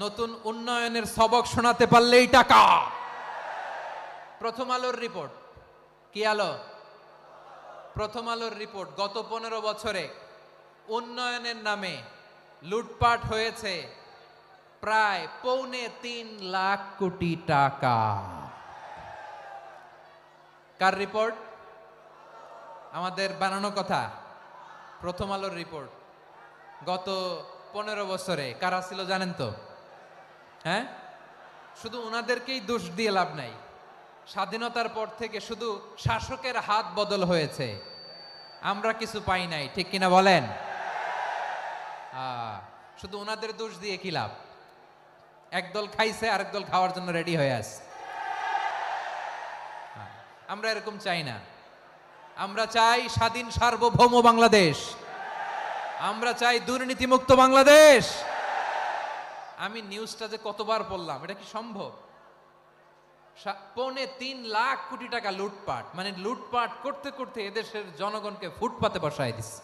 নতুন উন্নয়নের সবক শোনাতে পারলেই টাকা। প্রথম আলোর রিপোর্ট, কি আলো? প্রথম আলোর রিপোর্ট, গত 15 বছরে উন্নয়নের নামে লুটপাট হয়েছে প্রায় 3.25 লাখ কোটি টাকা। কার রিপোর্ট? আমাদের বানানো কথা। প্রথম আলোর রিপোর্ট। গত 15 বছরে কারা ছিল জানেন তো? হ্যাঁ, শুধু ওনাদেরকেই দোষ দিয়ে লাভ নাই। স্বাধীনতার পর থেকে শুধু শাসকের হাত বদল হয়েছে, আমরা কিছু পাই নাই, ঠিক কিনা বলেন? শুধু ওনাদের দোষ দিয়ে কি লাভ? একদল খাইছে, আরেক দল খাওয়ার জন্য রেডি হয়ে আছে। আমরা এরকম চাই না। আমরা চাই স্বাধীন সার্বভৌম বাংলাদেশ। আমরা চাই দুর্নীতিমুক্ত বাংলাদেশ। আমি নিউজটা যে কতবার পড়লাম, এটা কি সম্ভব? 3.25 লাখ কোটি টাকা লুটপাট, মানে লুটপাট করতে করতে এদেশের জনগণকে ফুটপাতে বসায় দিচ্ছে।